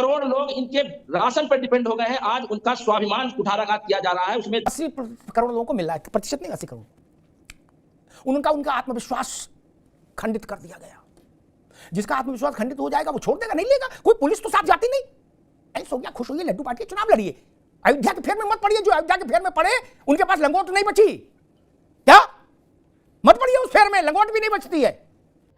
करोड़ लोग इनके राशन पर डिपेंड हो गए हैं। आज उनका स्वाभिमान कुठाराघात किया जा रहा है। उसमें 80 करोड़ लोगों को मिल रहा है, प्रतिशत नहीं 80 करोड़। उनका आत्मविश्वास खंडित कर दिया गया। जिसका आत्मविश्वास खंडित हो जाएगा वो छोड़ देगा, नहीं लेगा। कोई पुलिस तो साथ जाती नहीं। ऐसा हो गया, खुश होइए, लड्डू बांटिए, चुनाव लड़िए। अयोध्या के फेर में मत पड़िए। जो अयोध्या के फेर में पड़े उनके पास लंगोट नहीं बची। क्या मत पड़िए उस फेर में, लंगोट भी नहीं बचती है।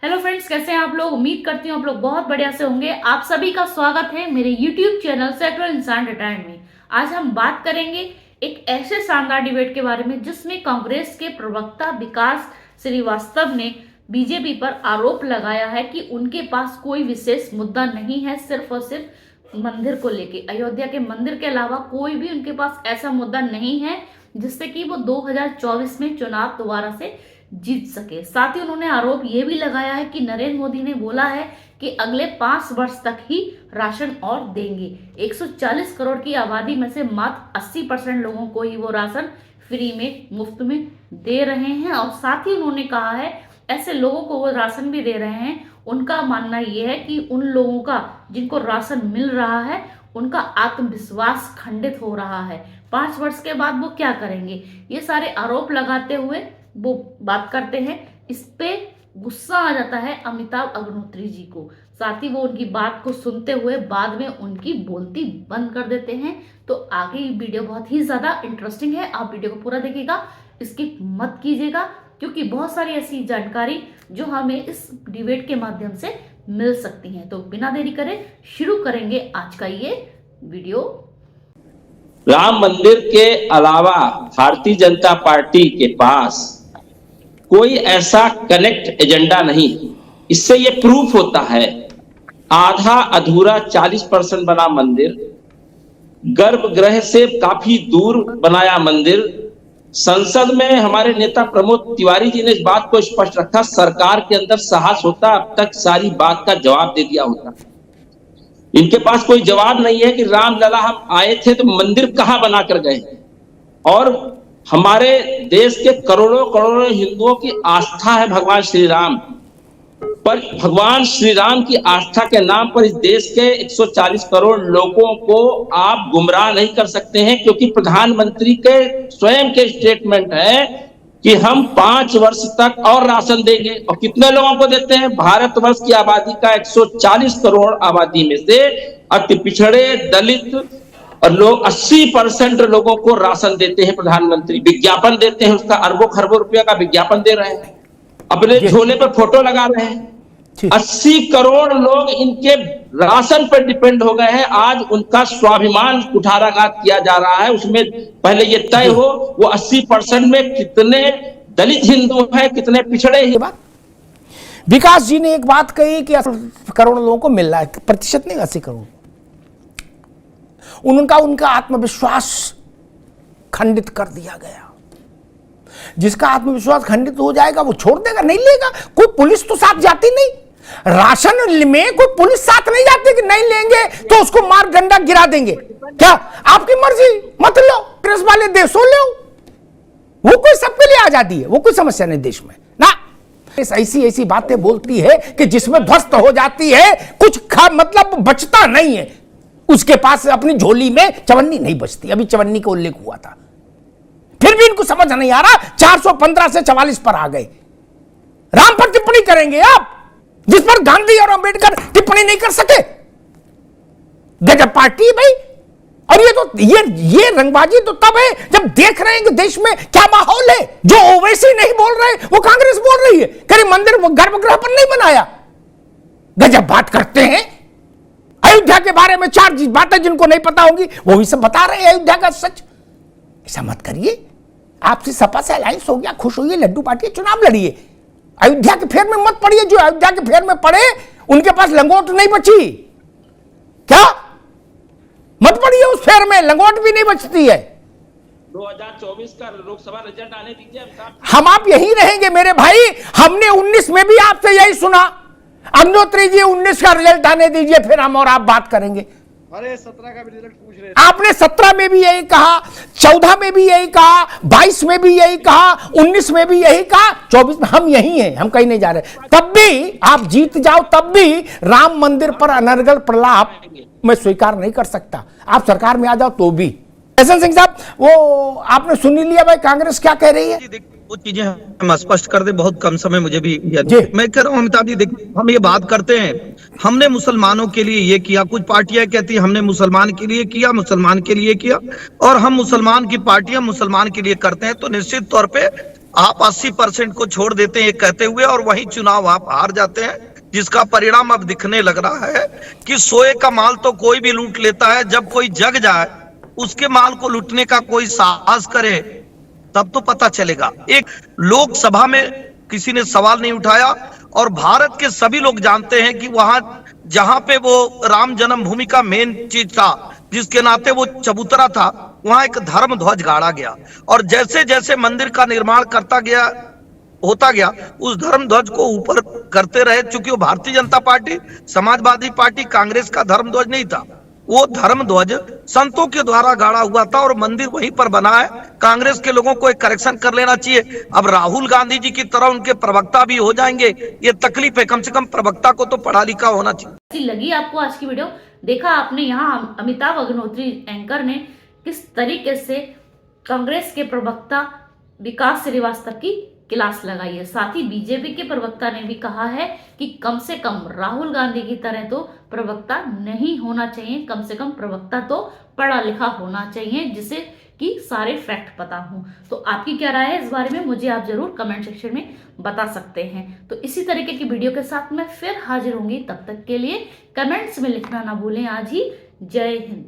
हेलो फ्रेंड्स, कैसे हैं आप लोग? उम्मीद करती हूँ आप लोग बहुत बढ़िया से होंगे। आप सभी का स्वागत है मेरे यूट्यूब चैनल सेक्युलर इंसान रिटायर्ड में। आज हम बात करेंगे एक ऐसे शानदार डिबेट के बारे में जिसमें कांग्रेस के प्रवक्ता विकास श्रीवास्तव ने बीजेपी पर आरोप लगाया है कि उनके पास कोई विशेष मुद्दा नहीं है, सिर्फ और सिर्फ मंदिर को लेके। अयोध्या के मंदिर के अलावा कोई भी उनके पास ऐसा मुद्दा नहीं है जिससे कि वो 2024 में चुनाव दोबारा से जीत सके। साथ ही उन्होंने आरोप ये भी लगाया है कि नरेंद्र मोदी ने बोला है कि अगले 5 वर्ष तक ही राशन और देंगे। 140 करोड़ की आबादी में से मात्र 80% लोगों को ही वो राशन फ्री में, मुफ्त में दे रहे हैं। और साथ ही उन्होंने कहा है ऐसे लोगों को वो राशन भी दे रहे हैं। उनका मानना यह है कि उन लोगों का जिनको राशन मिल रहा है उनका आत्मविश्वास खंडित हो रहा है। 5 वर्ष के बाद वो क्या करेंगे, ये सारे आरोप लगाते हुए वो बात करते हैं। इस पे गुस्सा आ जाता है अमिताभ अग्निहोत्री जी को। साथ ही वो उनकी बात को सुनते हुए बाद में उनकी बोलती बंद कर देते हैं। तो आगे ये वीडियो बहुत ही ज्यादा इंटरेस्टिंग है, आप वीडियो को पूरा देखिएगा, स्किप मत कीजिएगा, क्योंकि बहुत सारी ऐसी जानकारी जो हमें इस डिबेट के माध्यम से मिल सकती है। तो बिना देरी करे शुरू करेंगे आज का ये वीडियो। राम मंदिर के अलावा भारतीय जनता पार्टी के पास कोई ऐसा कनेक्ट एजेंडा नहीं। इससे ये प्रूफ होता है आधा अधूरा 40% बना मंदिर, गर्भगृह से काफी दूर बनाया मंदिर। संसद में हमारे नेता प्रमोद तिवारी जी ने इस बात को स्पष्ट रखा, सरकार के अंदर साहस होता अब तक सारी बात का जवाब दे दिया होता। इनके पास कोई जवाब नहीं है कि रामलला हम आए थे तो मंदिर कहां बना कर गए। और हमारे देश के करोड़ों करोड़ों हिंदुओं की आस्था है भगवान श्री राम पर। भगवान श्री राम की आस्था के नाम पर इस देश के 140 करोड़ लोगों को आप गुमराह नहीं कर सकते हैं, क्योंकि प्रधानमंत्री के स्वयं के स्टेटमेंट है कि हम 5 वर्ष तक और राशन देंगे। और कितने लोगों को देते हैं? भारतवर्ष की आबादी का 140 करोड़ आबादी में से अति पिछड़े, दलित और लोग 80% लोगों को राशन देते हैं प्रधानमंत्री। विज्ञापन देते हैं, उसका अरबों खरबों रुपया का विज्ञापन दे रहे हैं, अपने झोले पर फोटो लगा रहे हैं। 80 करोड़ लोग इनके राशन पर डिपेंड हो गए हैं। आज उनका स्वाभिमान कुठाराघात किया जा रहा है। उसमें पहले ये तय हो वो 80% में कितने दलित हिंदू हैं, कितने पिछड़े हैं। विकास जी ने एक बात कही कि 80 करोड़ लोगों को मिल रहा है, प्रतिशत नहीं 80 करोड़। उनका आत्मविश्वास खंडित कर दिया गया। जिसका आत्मविश्वास खंडित हो जाएगा वो छोड़ देगा, नहीं लेगा। कोई पुलिस तो साथ जाती नहीं। राशन में कोई पुलिस साथ नहीं जाती कि नहीं लेंगे तो उसको मार डंडा गिरा देंगे। क्या आपकी मर्जी, मत लो, प्रेस वाले दे सो लो। वो कोई सबके लिए आजादी है, वो कोई समस्या नहीं देश में ना। ऐसी बातें बोलती है कि जिसमें ध्वस्त हो जाती है, कुछ मतलब बचता नहीं है। उसके पास अपनी झोली में चवन्नी नहीं बचती। अभी चवन्नी का उल्लेख हुआ था, फिर भी इनको समझ नहीं आ रहा। 415 से 44 पर आ गए। राम पर टिप्पणी करेंगे आप, जिस पर गांधी और अंबेडकर टिप्पणी नहीं कर सके। गजब पार्टी भाई। और ये रंगबाजी तो तब है जब देख रहे हैं कि देश में क्या माहौल है। जो ओवैसी नहीं बोल रहे वो कांग्रेस बोल रही है, कहीं मंदिर गर्भगृह पर नहीं बनाया। गजब बात करते हैं। अयोध्या के बारे में 4 बातें जिनको नहीं पता होंगी वो भी सब बता रहे हैं अयोध्या का सच। ऐसा मत करिए। आपसे सपा से अलायंस हो गया, खुश होइए, लड्डू बांटिए, चुनाव लड़िए। अयोध्या के फेर में मत पड़िए। जो अयोध्या के फेर में पड़े उनके पास लंगोट नहीं बची। क्या मत पड़िए उस फेर में, लंगोट भी नहीं बचती है। 2024 का लोकसभा रिजल्ट आने दीजिए। हम आप यही रहेंगे मेरे भाई। हमने 19 में भी आपसे यही सुना। अग्निहोत्री जी 19 का रिजल्ट आने दीजिए, फिर हम और आप बात करेंगे। अरे 17 का भी रिजल्ट पूछ रहे थे। आपने 17 में भी यही कहा, 14 में भी यही कहा, 22 में भी यही कहा, 19 में भी यही कहा, 24 में हम यही हैं, हम कहीं नहीं जा रहे। तब भी आप जीत जाओ, तब भी राम मंदिर पर अनर्गल प्रलाप मैं स्वीकार नहीं कर सकता। आप सरकार में आ जाओ तो भी। एहसन सिंह साहब, वो आपने सुन ही लिया भाई कांग्रेस क्या कह रही है। जी देखिए, वो चीजें हम स्पष्ट कर दें, बहुत कम समय मुझे भी जी। मैं कह रहा हूँ अमिताभ जी, देखिए हम ये बात करते हैं हमने मुसलमानों के लिए ये किया, कुछ पार्टियां कहती हैं हमने मुसलमान के लिए किया, मुसलमान के लिए किया, और हम मुसलमान की पार्टियां मुसलमान के लिए करते हैं, तो निश्चित तौर पे आप 80% को छोड़ देते हैं ये कहते हुए, और वही चुनाव आप हार जाते हैं, जिसका परिणाम अब दिखने लग रहा है कि सोए का माल तो कोई भी लूट लेता है, जब कोई जग जाए उसके माल को लूटने का कोई साहस करे तब तो पता चलेगा। एक लोकसभा में किसी ने सवाल नहीं उठाया, और भारत के सभी लोग जानते हैं कि वहां जहां पे वो राम जन्मभूमि का मेन चीज था, जिसके नाते वो चबूतरा था, वहां एक धर्म ध्वज गाड़ा गया, और जैसे जैसे मंदिर का निर्माण होता गया उस धर्म ध्वज को ऊपर करते रहे, चूंकि वो भारतीय जनता पार्टी, समाजवादी पार्टी, कांग्रेस का धर्म ध्वज नहीं था, वो धर्म ध्वज संतों के द्वारा गाड़ा हुआ था, और मंदिर वहीं पर बना है। कांग्रेस के लोगों को एक करेक्शन कर लेना चाहिए। अब राहुल गांधी जी की तरह उनके प्रवक्ता भी हो जाएंगे, ये तकलीफ है, कम से कम प्रवक्ता को तो पढ़ा लिखा होना चाहिए। कैसी लगी आपको आज की वीडियो? देखा आपने यहाँ अमिताभ अग्निहोत्री एंकर ने किस तरीके से कांग्रेस के प्रवक्ता विकास श्रीवास्तव की क्लास लगाई है। साथ ही बीजेपी के प्रवक्ता ने भी कहा है कि कम से कम राहुल गांधी की तरह तो प्रवक्ता नहीं होना चाहिए, कम से कम प्रवक्ता तो पढ़ा लिखा होना चाहिए, जिसे कि सारे फैक्ट पता हों। तो आपकी क्या राय है इस बारे में, मुझे आप जरूर कमेंट सेक्शन में बता सकते हैं। तो इसी तरीके की वीडियो के साथ मैं फिर हाजिर होंगी, तब तक के लिए कमेंट्स में लिखना ना भूलें। आज ही जय हिंद।